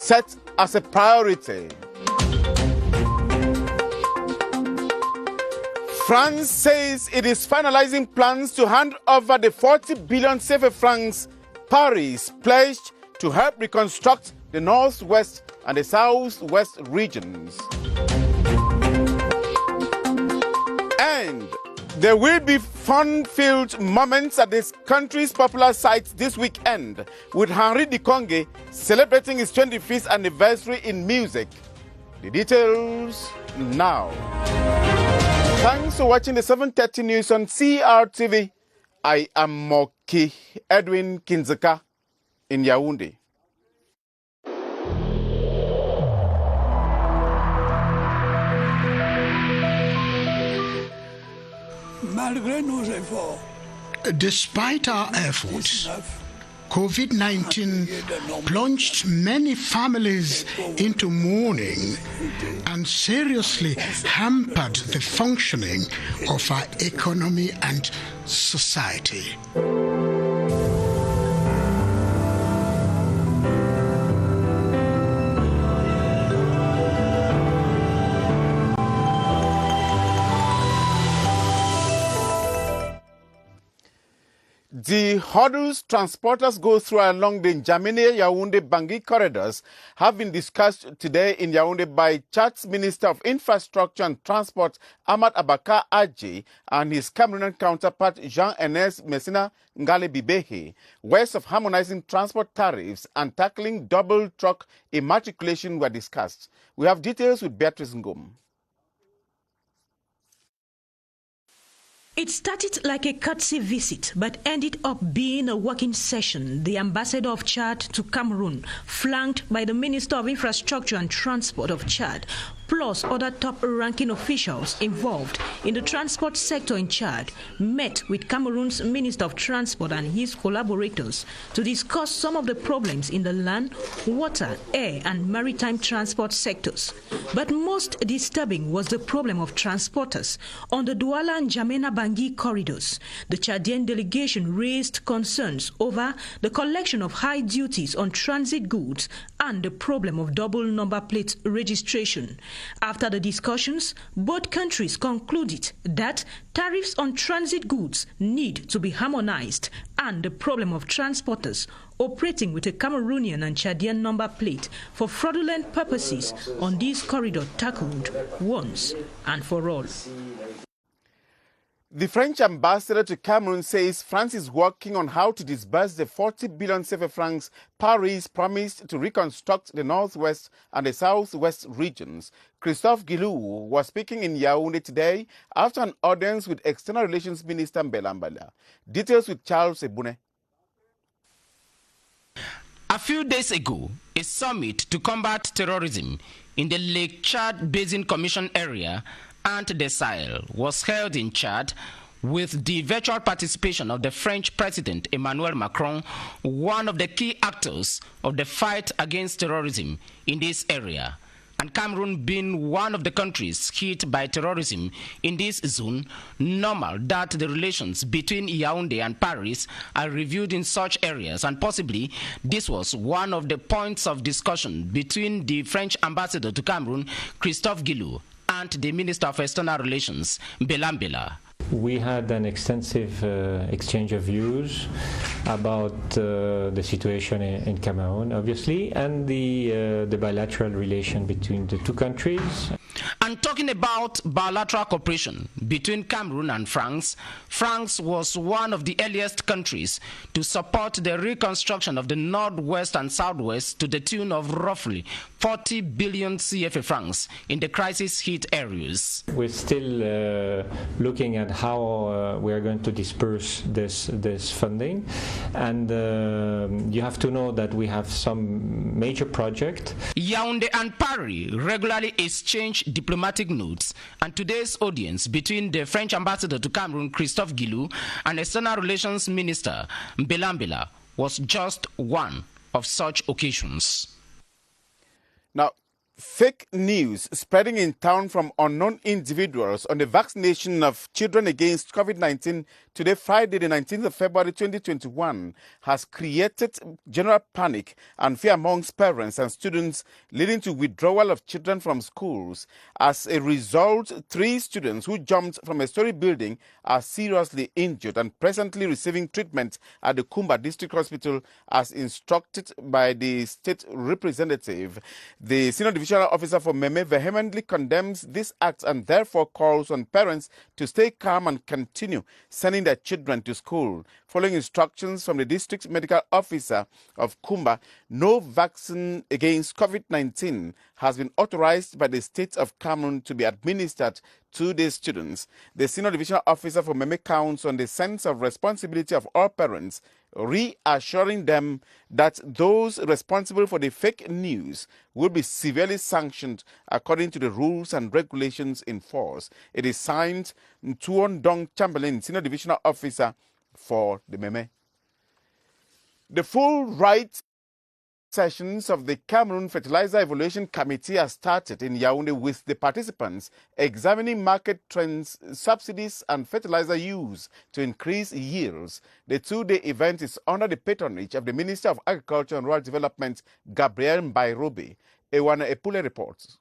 set as a priority. France says it is finalizing plans to hand over the 40 billion CFA francs Paris pledged to help reconstruct the northwest and the southwest regions. And there will be fun-filled moments at this country's popular sites this weekend, with Henri Dikonge celebrating his 25th anniversary in music. The details now. Thanks for watching the 7:30 news on CRTV. I am Moki Edwin Kinzeka in Yaoundé. Despite our efforts, COVID-19 plunged many families into mourning and seriously hampered the functioning of our economy and society. The hurdles transporters go through along the N'Djamena-Yaoundé Bangi Corridors have been discussed today in Yaoundé by Chad's Minister of Infrastructure and Transport, Ahmad Abakar Adji, and his Cameroonian counterpart, Jean-Ernest Messina Ngale Bibehe, ways of harmonizing transport tariffs and tackling double truck immatriculation were discussed. We have details with Beatrice Ngom. It started like a courtesy visit, but ended up being a working session. The ambassador of Chad to Cameroon, flanked by the Minister of Infrastructure and Transport of Chad, plus other top-ranking officials involved in the transport sector in Chad, met with Cameroon's Minister of Transport and his collaborators to discuss some of the problems in the land, water, air, and maritime transport sectors. But most disturbing was the problem of transporters on the Douala and N'Djamena-Bangi corridors. The Chadian delegation raised concerns over the collection of high duties on transit goods and the problem of double number plate registration. After the discussions, both countries concluded that tariffs on transit goods need to be harmonized and the problem of transporters operating with a Cameroonian and Chadian number plate for fraudulent purposes on this corridor tackled once and for all. The French ambassador to Cameroon says France is working on how to disburse the 40 billion CFA francs Paris promised to reconstruct the northwest and the southwest regions. Christophe Guilou was speaking in Yaoundé today after an audience with External Relations Minister Mbelambala. Details with Charles Ebune. A few days ago, a summit to combat terrorism in the Lake Chad Basin Commission area and the Sahel was held in Chad with the virtual participation of the French President Emmanuel Macron, one of the key actors of the fight against terrorism in this area, and Cameroon being one of the countries hit by terrorism in this zone, normal that the relations between Yaoundé and Paris are reviewed in such areas, and possibly this was one of the points of discussion between the French ambassador to Cameroon, Christophe Guilou, and the Minister of External Relations, Mbelambala. We had an extensive exchange of views about the situation in Cameroon, obviously, and the bilateral relation between the two countries. And talking about bilateral cooperation between Cameroon and France, France was one of the earliest countries to support the reconstruction of the northwest and southwest to the tune of roughly 40 billion CFA francs in the crisis-hit areas. We're still looking at how we are going to disperse this funding, and you have to know that we have some major projects. Yaoundé and Paris regularly exchange diplomatic notes, and today's audience between the French ambassador to Cameroon, Christophe Guilou, and External Relations Minister Mbelambala was just one of such occasions. Now, Fake news spreading in town from unknown individuals on the vaccination of children against COVID-19 today, Friday, the 19th of February 2021, has created general panic and fear amongst parents and students, leading to withdrawal of children from schools. As a result, 3 students who jumped from a story building are seriously injured and presently receiving treatment at the Kumba District Hospital as instructed by the state representative. The Senior Divisional Officer for Kmer vehemently condemns this act and therefore calls on parents to stay calm and continue sending their children to school. Following instructions from the district medical officer of Kumba, no vaccine against COVID-19 has been authorized by the state of Cameroon to be administered to the students. The Senior Divisional Officer for Kmer counts on the sense of responsibility of all parents, reassuring them that those responsible for the fake news will be severely sanctioned according to the rules and regulations in force. It is signed Tuon Dong Chamberlain, Senior Divisional Officer for the Kmer. The full right sessions of the Cameroon Fertilizer Evaluation Committee have started in Yaoundé, with the participants examining market trends, subsidies and fertilizer use to increase yields. The 2-day event is under the patronage of the Minister of Agriculture and Rural Development, Gabriel Mbairobe. Ewana Epule reports.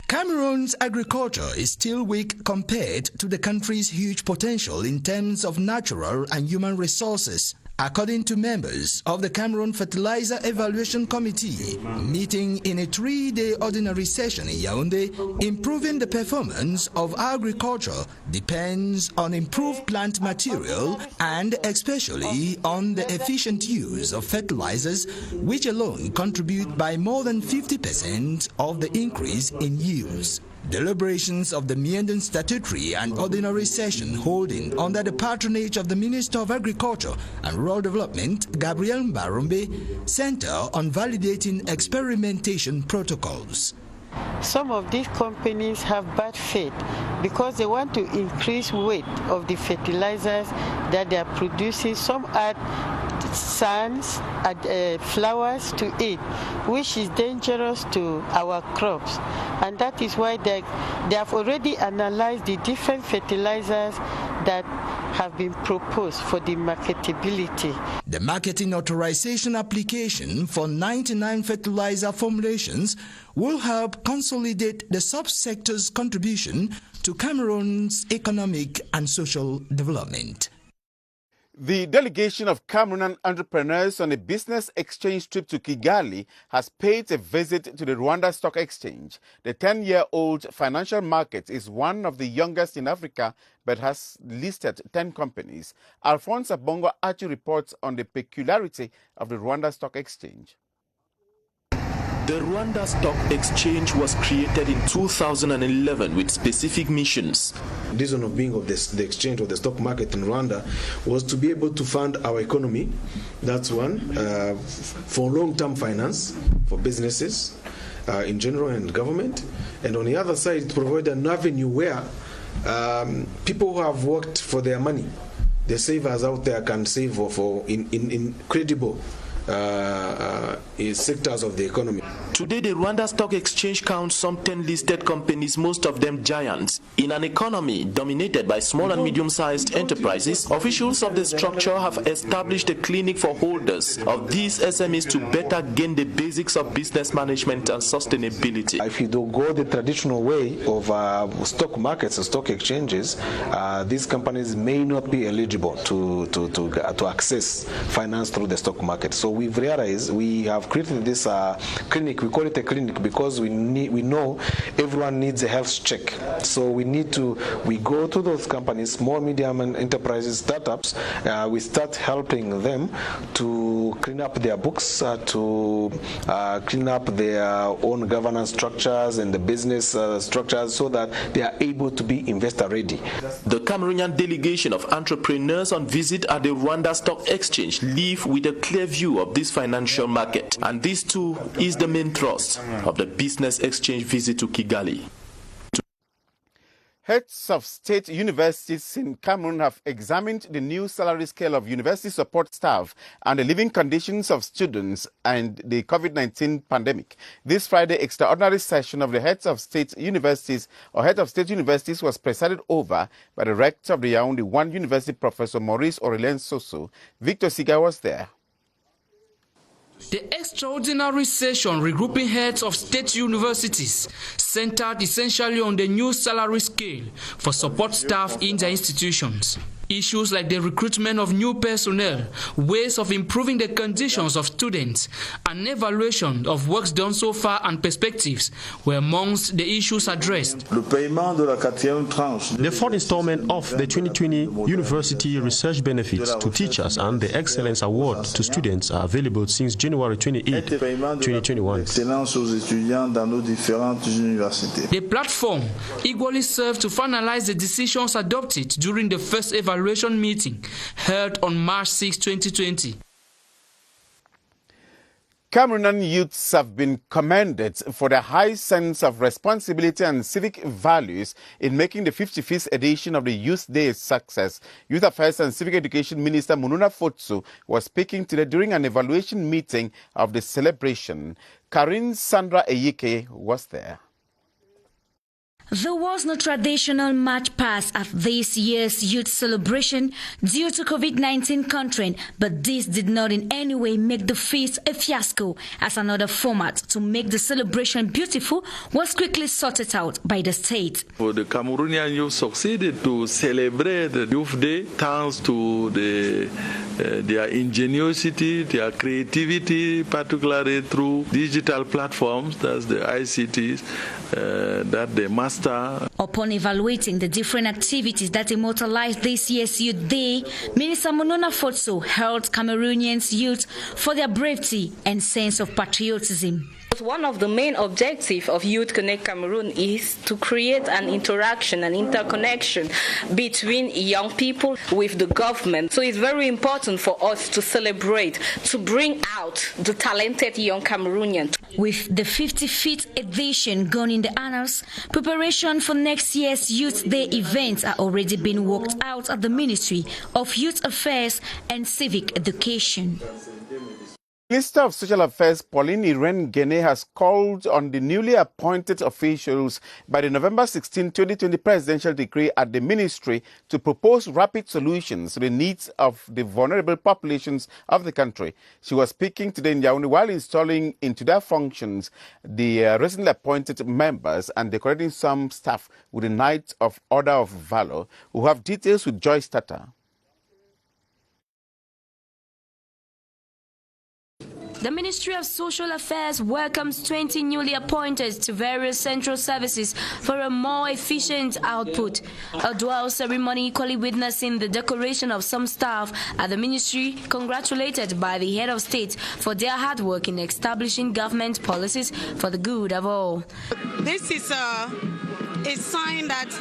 Cameroon's agriculture is still weak compared to the country's huge potential in terms of natural and human resources, according to members of the Cameroon Fertilizer Evaluation Committee meeting in a 3-day ordinary session in Yaoundé. Improving the performance of agriculture depends on improved plant material and especially on the efficient use of fertilizers, which alone contribute by more than 50% of the increase in yields. Deliberations of the Mienden Statutory and Ordinary Session holding under the patronage of the Minister of Agriculture and Rural Development, Gabriel Mbairobe, center on validating experimentation protocols. Some of these companies have bad faith because they want to increase weight of the fertilizers that they are producing. Some add sands, add flowers to it, which is dangerous to our crops. And that is why they have already analyzed the different fertilizers that have been proposed for the marketability. The marketing authorization application for 99 fertilizer formulations will help consolidate the subsector's contribution to Cameroon's economic and social development. The delegation of Cameroonian entrepreneurs on a business exchange trip to Kigali has paid a visit to the Rwanda Stock Exchange. The 10-year-old financial market is one of the youngest in Africa, but has listed 10 companies. Alphonse Abongo Achi reports on the peculiarity of the Rwanda Stock Exchange. The Rwanda Stock Exchange was created in 2011 with specific missions. The reason of being of the exchange of the stock market in Rwanda was to be able to fund our economy. That's one. For long-term finance for businesses in general and government. And on the other side, to provide an avenue where people who have worked for their money, the savers out there can save in credible sectors of the economy. Today, the Rwanda Stock Exchange counts some 10 listed companies, most of them giants. In an economy dominated by small and medium-sized enterprises, officials of the structure have established a clinic for holders of these SMEs to better gain the basics of business management and sustainability. If you don't go the traditional way of stock markets and stock exchanges, these companies may not be eligible to access finance through the stock market. So we've realized we have created this clinic. We call it a clinic because we know everyone needs a health check. So we go to those companies, small, medium, and enterprises, startups. We start helping them to clean up their books, to clean up their own governance structures and the business structures, so that they are able to be investor ready. The Cameroonian delegation of entrepreneurs on visit at the Rwanda Stock Exchange leave with a clear view of this financial market, and this too is the main thrust of the business exchange visit to Kigali. Heads of state universities in Cameroon have examined the new salary scale of university support staff and the living conditions of students and the COVID-19 pandemic. This Friday, extraordinary session of the heads of state universities was presided over by the rector of the Yaoundé 1 University, Professor Maurice Aurelien Soso. Victor Siga was there. The extraordinary session regrouping heads of state universities centered essentially on the new salary scale for support staff in their institutions. Issues like the recruitment of new personnel, ways of improving the conditions of students, and evaluation of works done so far and perspectives were amongst the issues addressed. The fourth installment of the 2020 University Research Benefits to Teachers and the Excellence Award to students are available since January 28, 2021. The platform equally served to finalize the decisions adopted during the first evaluation meeting held on March 6, 2020. Cameroonian youths have been commended for their high sense of responsibility and civic values in making the 55th edition of the Youth Day a success. Youth Affairs and Civic Education Minister Mununa Fotsu was speaking today during an evaluation meeting of the celebration. Karin Sandra Eyike was there. There was no traditional march past at this year's youth celebration due to COVID-19 constraint, but this did not in any way make the feast a fiasco, as another format to make the celebration beautiful was quickly sorted out by the state. The Cameroonian youth succeeded to celebrate the Youth Day thanks to their ingenuity, their creativity, particularly through digital platforms, that's the ICTs, that they master. Upon evaluating the different activities that immortalized this year's Youth Day, Minister Mununa Fotsu hailed Cameroonians youth for their bravery and sense of patriotism. One of the main objectives of Youth Connect Cameroon is to create an interaction, an interconnection between young people with the government. So it's very important for us to celebrate, to bring out the talented young Cameroonians. With the 55th edition gone in the annals, preparation for next year's Youth Day events are already being worked out at the Ministry of Youth Affairs and Civic Education. Minister of Social Affairs Pauline Irene has called on the newly appointed officials by the November 16, 2020 presidential decree at the ministry to propose rapid solutions to the needs of the vulnerable populations of the country. She was speaking today in Yaoundé while installing into their functions the recently appointed members and decorating some staff with the Knights of Order of Valor, who have details with Joyce Tata. The Ministry of Social Affairs welcomes 20 newly appointed to various central services for a more efficient output. A dual ceremony equally witnessing the decoration of some staff at the ministry, congratulated by the head of state for their hard work in establishing government policies for the good of all. This is a sign that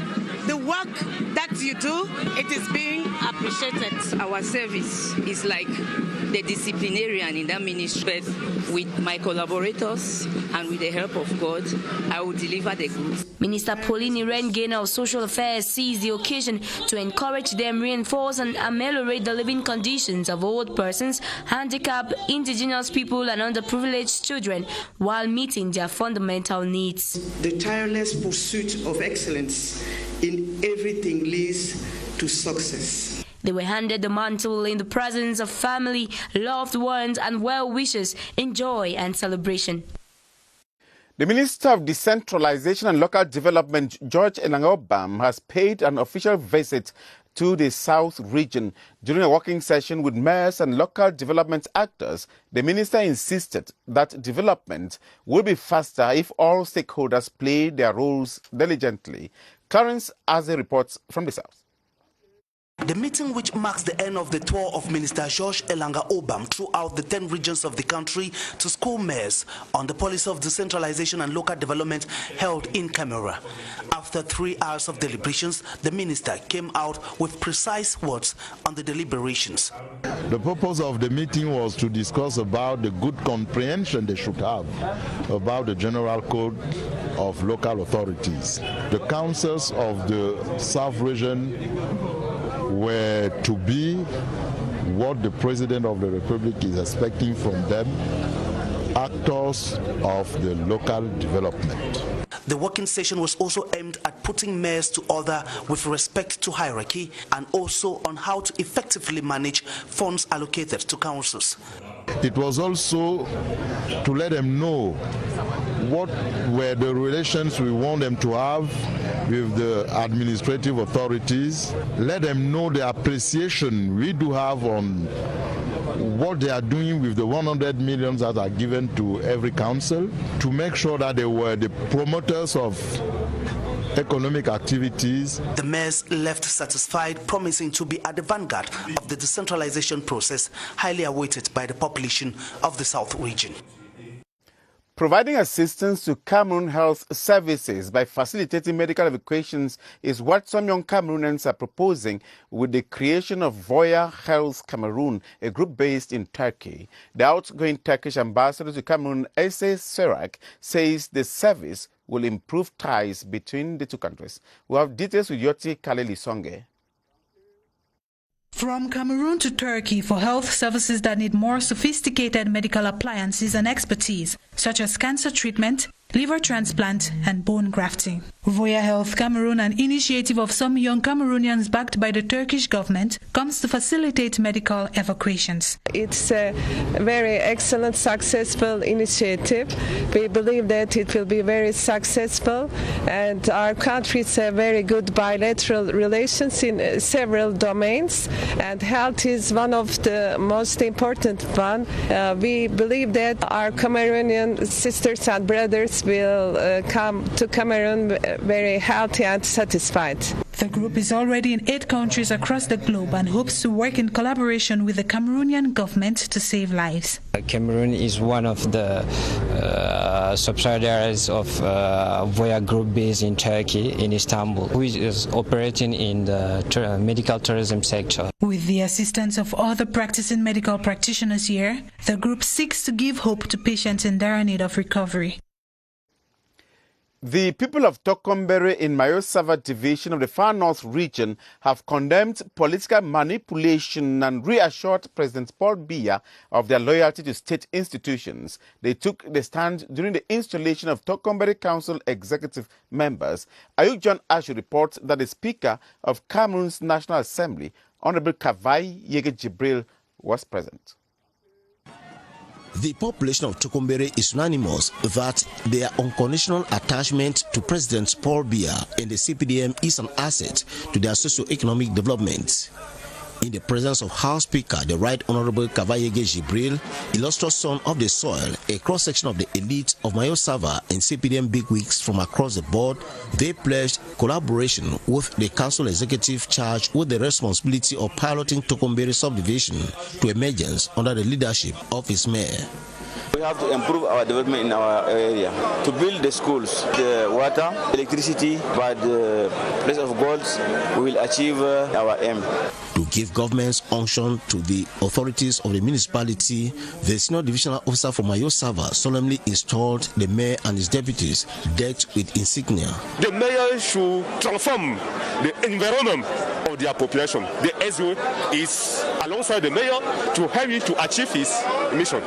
the work that you do, it is being appreciated. Our service is like the disciplinarian in that ministry. With my collaborators and with the help of God, I will deliver the goods. Minister Pauline Irene of Social Affairs seized the occasion to encourage them, reinforce and ameliorate the living conditions of old persons, handicapped, indigenous people and underprivileged children while meeting their fundamental needs. The tireless pursuit of excellence in everything leads to success. They were handed the mantle in the presence of family, loved ones, and well-wishers in joy and celebration. The Minister of Decentralization and Local Development, George Elangobam, has paid an official visit to the South region. During a working session with mayors and local development actors, the minister insisted that development will be faster if all stakeholders play their roles diligently. Clarence Aze reports from the South. The meeting, which marks the end of the tour of Minister George Elanga Obam throughout the 10 regions of the country to school mayors on the policy of decentralization and local development, held in Cameroon. After 3 hours of deliberations, the minister came out with precise words on the deliberations. The purpose of the meeting was to discuss about the good comprehension they should have about the general code of local authorities. The councils of the South region were to be what the President of the Republic is expecting from them, actors of the local development. The working session was also aimed at putting mayors to order with respect to hierarchy and also on how to effectively manage funds allocated to councils. It was also to let them know what were the relations we want them to have with the administrative authorities, let them know the appreciation we do have on what they are doing with the 100 million that are given to every council, to make sure that they were the promoters of economic activities. The mayors left satisfied, promising to be at the vanguard of the decentralization process, highly awaited by the population of the South region. Providing assistance to Cameroon health services by facilitating medical evacuations is what some young Cameroonians are proposing with the creation of Voya Health Cameroon, a group based in Turkey. The outgoing Turkish ambassador to Cameroon, Ese Serak, says the service will improve ties between the two countries. We have details with Yoti Kaleli Songe. From Cameroon to Turkey for health services that need more sophisticated medical appliances and expertise, such as cancer treatment, liver transplant, and bone grafting. Voya Health Cameroon, an initiative of some young Cameroonians backed by the Turkish government, comes to facilitate medical evacuations. It's a very excellent, successful initiative. We believe that it will be very successful, and our countries have very good bilateral relations in several domains, and health is one of the most important one. We believe that our Cameroonian sisters and brothers will come to Cameroon very healthy and satisfied. The group is already in 8 countries across the globe and hopes to work in collaboration with the Cameroonian government to save lives. Cameroon is one of the subsidiaries of Voya Group based in Turkey, in Istanbul, who is operating in the medical tourism sector. With the assistance of other practicing medical practitioners here, the group seeks to give hope to patients in dire need of recovery. The people of Tokombera in Mayosava division of the Far North region have condemned political manipulation and reassured President Paul Biya of their loyalty to state institutions. They took the stand during the installation of Tokombera Council executive members. Ayuk John Ashu reports that the Speaker of Cameroon's National Assembly, Honorable Kavai Yege Jibril, was present. The population of Tokombera is unanimous that their unconditional attachment to President Paul Biya and the CPDM is an asset to their socio-economic development. In the presence of House Speaker, the Right Honorable Kavayege Jibril, illustrious son of the soil, a cross-section of the elite of Mayosava and CPDM bigwigs from across the board, they pledged collaboration with the council executive charged with the responsibility of piloting Tokombera subdivision to emergence under the leadership of its mayor. We have to improve our development in our area, to build the schools, the water, electricity. By the place of gold, we will achieve our aim. To give government's unction to the authorities of the municipality, the senior divisional officer from Mayosava solemnly installed the mayor and his deputies decked with insignia. The mayor should transform the environment of their population. The SO is alongside the mayor to help him to achieve his mission.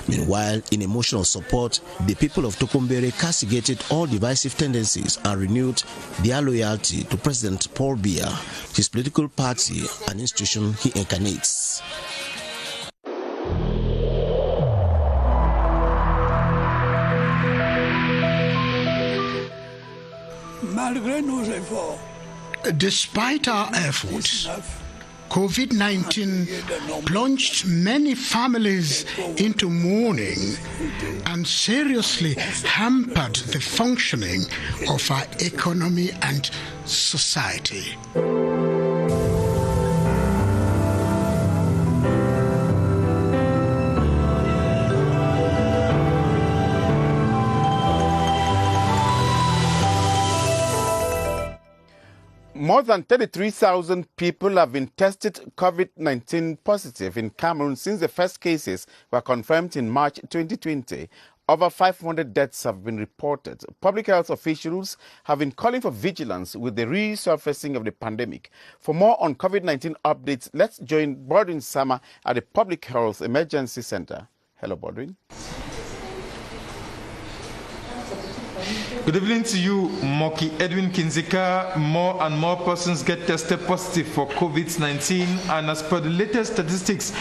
Meanwhile, in a motion of support, the people of Tokombera castigated all divisive tendencies and renewed their loyalty to President Paul Biya, his political party, and institution he incarnates. Despite our efforts, COVID-19 plunged many families into mourning and seriously hampered the functioning of our economy and society. More than 33,000 people have been tested COVID-19 positive in Cameroon since the first cases were confirmed in March 2020. Over 500 deaths have been reported. Public health officials have been calling for vigilance with the resurfacing of the pandemic. For more on COVID-19 updates, let's join Bodwin Sama at the Public Health Emergency Center. Hello, Bodwin. Good evening to you, Moki Edwin Kinzeka. More and more persons get tested positive for COVID-19, and as per the latest statistics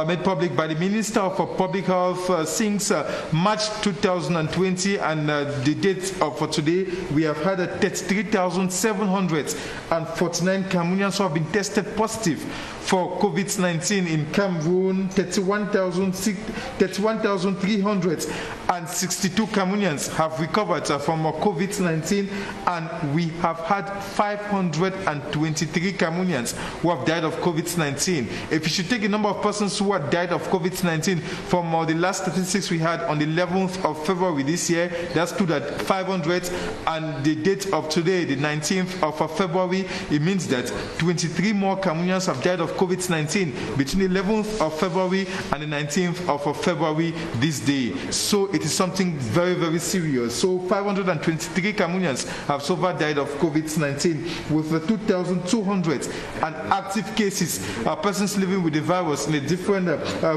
made public by the Minister for Public Health since March 2020 and the date for today, we have had 33,749 Cameroonians who have been tested positive for COVID-19 in Cameroon. 31,362 Cameroonians have recovered from COVID-19, and we have had 523 Cameroonians who have died of COVID-19. If you should take the number of persons who have died of COVID-19 from the last statistics we had on the 11th of February this year, that stood at 500, and the date of today, the 19th of February, it means that 23 more Cameroonians have died of COVID-19 between the 11th of February and the 19th of February this day. So it is something very, very serious. So 523 Cameroonians have so far died of COVID-19, with 2,200 active cases, persons living with the virus in the different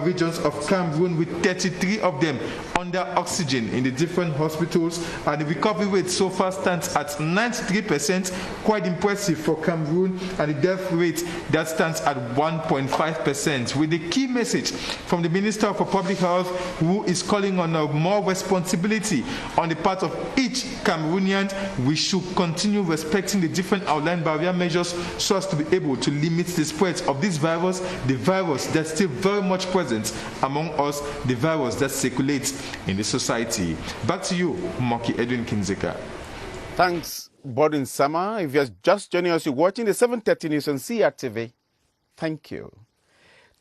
regions of Cameroon, with 33 of them under oxygen in the different hospitals, and the recovery rate so far stands at 93%, quite impressive for Cameroon, and the death rate that stands at 1.5%, with the key message from the Minister for Public Health, who is calling on more responsibility on the part of each Cameroonian. We should continue respecting the different outlined barrier measures so as to be able to limit the spread of this virus, the virus that's still very much present among us, the virus that circulates in the society. Back to you, Moki Edwin Kinzeka. Thanks, Bodwin Sama. If you're just joining us, you're watching the 7:30 News on CRTV. Thank you.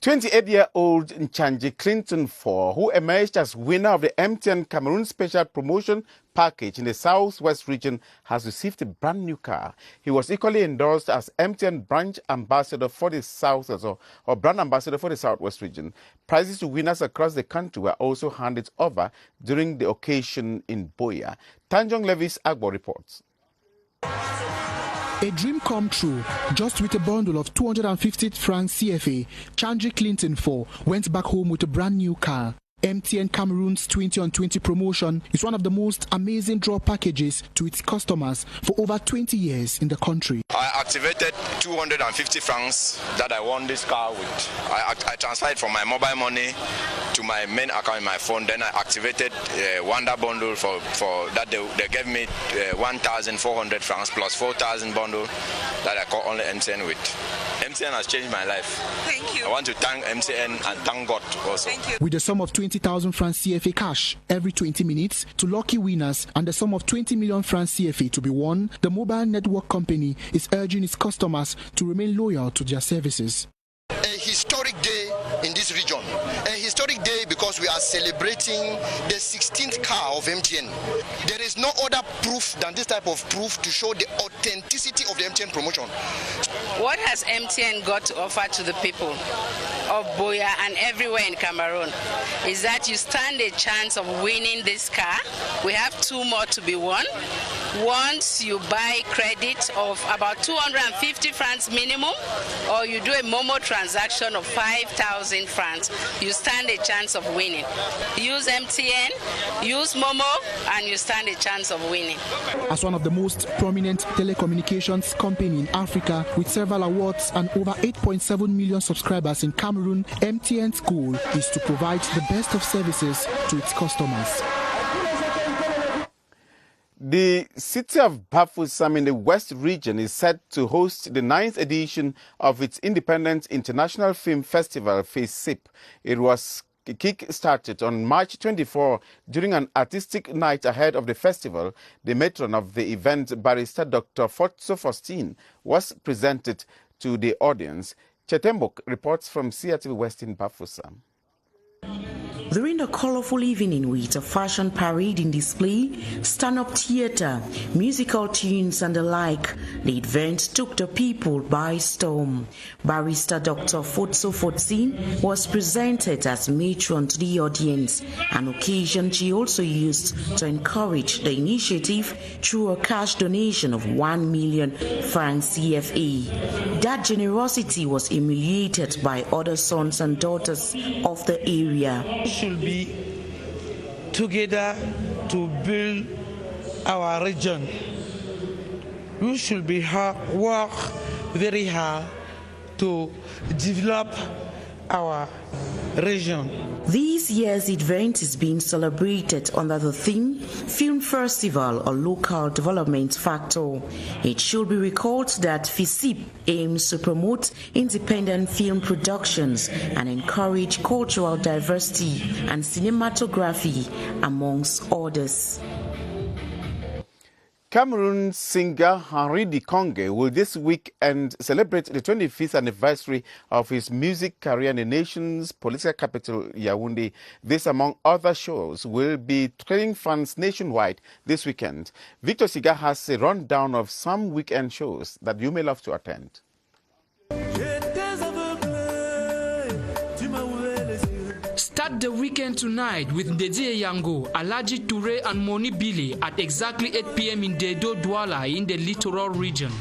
28-year-old Nchanji Clinton 4, who emerged as winner of the MTN Cameroon Special Promotion Package in the Southwest region, has received a brand new car. He was equally endorsed as MTN Branch Ambassador for the South, or Brand Ambassador for the Southwest region. Prizes to winners across the country were also handed over during the occasion in Voya. Tanjong Levis Agbo reports. A dream come true. Just with a bundle of 250 francs CFA, Chandri Clinton 4 went back home with a brand new car. MTN Cameroon's 20-on-20 promotion is one of the most amazing draw packages to its customers for over 20 years in the country. I activated 250 francs that I won this car with. I transferred from my mobile money to my main account in my phone. Then I activated Wanda bundle for that they gave me 1,400 francs plus 4,000 bundle that I call only MTN with. MTN has changed my life. Thank you. I want to thank MTN and thank God also. Thank you. With the sum of 20,000 francs CFA cash every 20 minutes to lucky winners and the sum of 20 million francs CFA to be won, the mobile network company is urging its customers to remain loyal to their services. A historic day in this region. A historic day because we are celebrating the 16th car of MTN. There is no other proof than this type of proof to show the authenticity of the MTN promotion. What has MTN got to offer to the people of Voya and everywhere in Cameroon is that you stand a chance of winning this car. We have 2 more to be won. Once you buy credit of about 250 francs minimum, or you do a Momo transaction of 5,000 francs, you stand a chance of winning. Use MTN, use Momo, and you stand a chance of winning. As one of the most prominent telecommunications company in Africa, with several awards and over 8.7 million subscribers in Cameroon, MTN's goal is to provide the best of services to its customers. The city of Bafoussam in the West region is set to host the 9th edition of its Independent International Film Festival, Fcfa. It was kick-started on March 24 during an artistic night ahead of the festival. The matron of the event, Barrister Dr. Fotso Faustine, was presented to the audience. Chetembok reports from CRTV West in Bafoussam. During the colorful evening with a fashion parade in display, stand-up theater, musical tunes and the like, the event took the people by storm. Barrister Dr. Fotso Fotsin was presented as matron to the audience, an occasion she also used to encourage the initiative through a cash donation of 1 million francs CFA. That generosity was emulated by other sons and daughters of the area. We should be together to build our region. We should be work very hard to develop our region. This year's event is being celebrated under the theme Film Festival, a local development factor. It should be recalled that Fcfa aims to promote independent film productions and encourage cultural diversity and cinematography, amongst others. Cameroon singer Henri Dikonge will this weekend celebrate the 25th anniversary of his music career in the nation's political capital, Yaoundé. This, among other shows, will be thrilling fans nationwide this weekend. Victor Siga has a rundown of some weekend shows that you may love to attend. Start the weekend tonight with Ndedi Yango, Alaji Toure and Moni Bile at exactly 8 p.m. in Dedo Douala in the littoral region.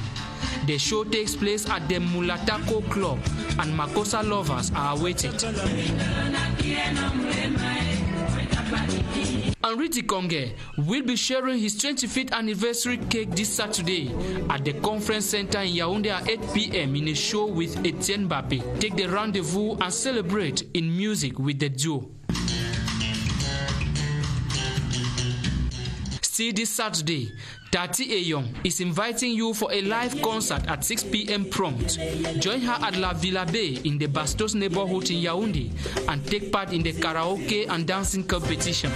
The show takes place at the Mulatako Club and Makosa lovers are awaited. Henri Dikonge will be sharing his 25th anniversary cake this Saturday at the conference center in Yaoundé at 8 p.m. in a show with Etienne Bape. Take the rendezvous and celebrate in music with the duo. See this Saturday, Tati Eyong is inviting you for a live concert at 6 p.m. prompt. Join her at La Villa Bay in the Bastos neighborhood in Yaoundé and take part in the karaoke and dancing competition.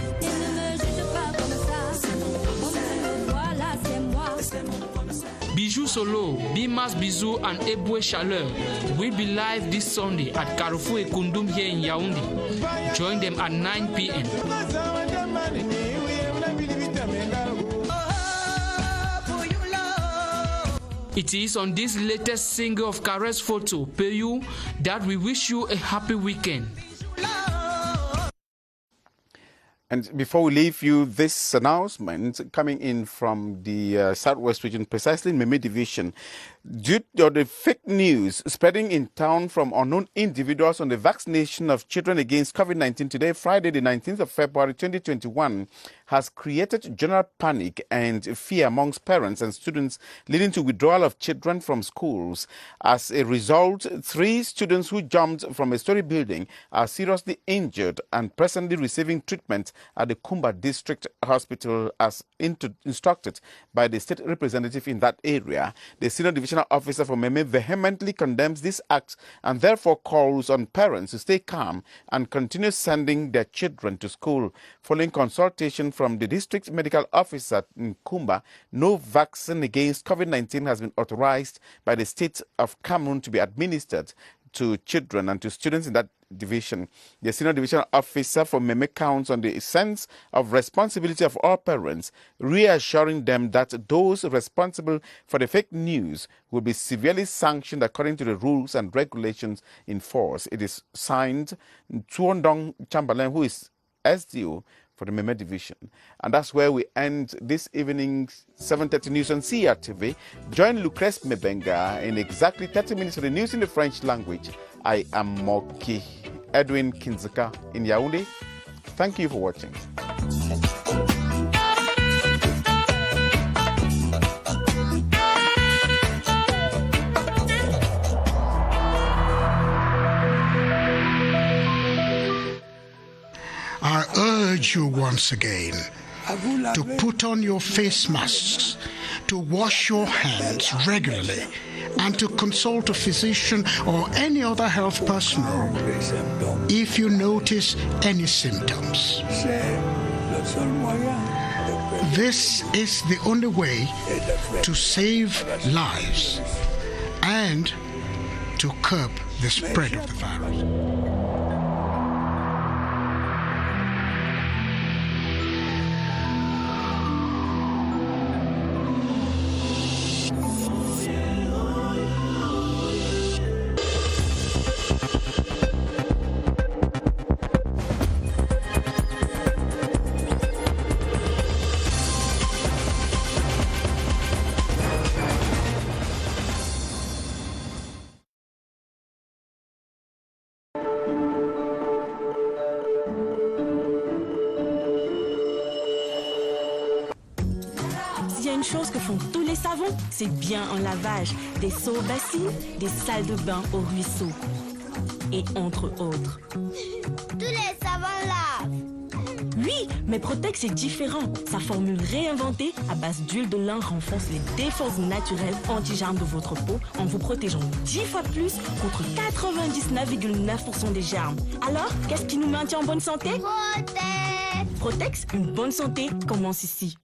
Bijou Solo, Bimas Bizou and Eboué Chaleur will be live this Sunday at Carrefour Ekundum here in Yaoundé. Join them at 9 p.m. It is on this latest single of Kare's photo, Peyu, that we wish you a happy weekend. And before we leave you, this announcement coming in from the Southwest region, precisely in Meme Division. Due to the fake news spreading in town from unknown individuals on the vaccination of children against COVID-19 today, Friday, the 19th of February 2021, has created general panic and fear amongst parents and students, leading to withdrawal of children from schools. As a result, 3 students who jumped from a story building are seriously injured and presently receiving treatment at the Kumba District Hospital as instructed by the state representative in that area. The senior divisional officer for Meme vehemently condemns this act and therefore calls on parents to stay calm and continue sending their children to school. Following consultation from the district medical officer in Kumba, no vaccine against COVID-19 has been authorized by the state of Cameroon to be administered to children and to students in that division. The senior divisional officer for Meme counts on the sense of responsibility of all parents, reassuring them that those responsible for the fake news will be severely sanctioned according to the rules and regulations in force. It is signed Tuondong Chamberlain, who is SDO for the Meme division. And that's where we end this evening's 7:30 news on CRTV. Join Lucrece Mebenga in exactly 30 minutes for the news in the French language. I am Moki Edwin Kinzaka in Yaoundé. Thank you for watching. I urge you once again to put on your face masks, to wash your hands regularly, and to consult a physician or any other health personnel if you notice any symptoms. This is the only way to save lives and to curb the spread of the virus. une chose que font tous les savons, c'est bien un lavage. Des seaux aux bassines, des salles de bain au ruisseau. Et entre autres. Tous les savons lavent. Oui, mais Protex est différent. Sa formule réinventée à base d'huile de lin renforce les défenses naturelles anti-germes de votre peau en vous protégeant 10 fois plus contre 99,9% des germes. Alors, qu'est-ce qui nous maintient en bonne santé? Protex. Protex, une bonne santé commence ici.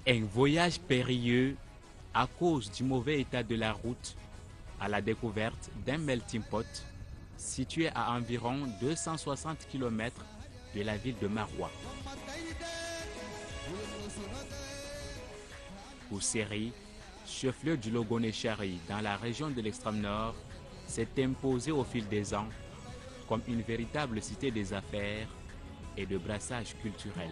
Un voyage périlleux à cause du mauvais état de la route à la découverte d'un melting pot situé à environ 260 km de la ville de Maroua. Ousseri, chef-lieu du Logoné-Chari dans la région de l'extrême nord, s'est imposé au fil des ans comme une véritable cité des affaires et de brassage culturel.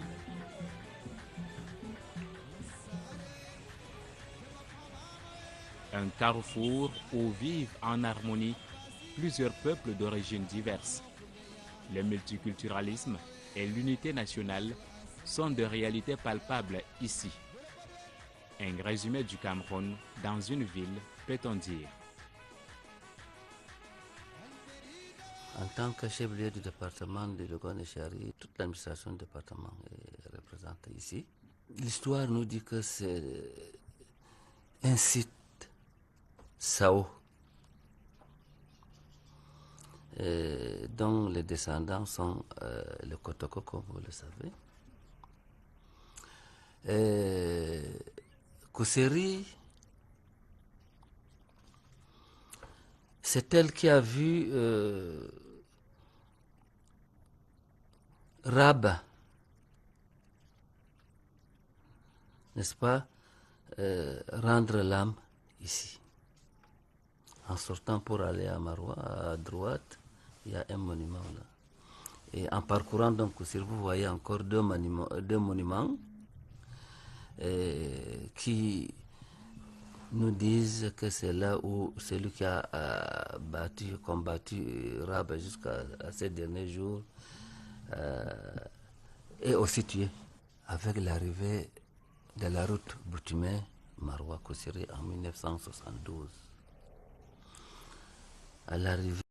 Un carrefour où vivent en harmonie plusieurs peuples d'origines diverses. Le multiculturalisme et l'unité nationale sont de réalités palpables ici. Un résumé du Cameroun dans une ville, peut-on dire. En tant que chef-lieu du département de Logoné-Chari, toute l'administration du département est représentée ici. L'histoire nous dit que c'est un site Sao, dont les descendants sont les Kotoko, comme vous le savez. Ousseri, c'est elle qui a vu Rab, n'est-ce pas, rendre l'âme ici. En sortant pour aller à Maroua, à droite, il y a un monument là. Et en parcourant donc Ousseri, vous voyez encore deux monuments qui nous disent que c'est là où celui qui a combattu Rab jusqu'à ces derniers jours est aussi tué avec l'arrivée de la route Boutimé-Maroua-Ousseri en 1972. À l'arrivée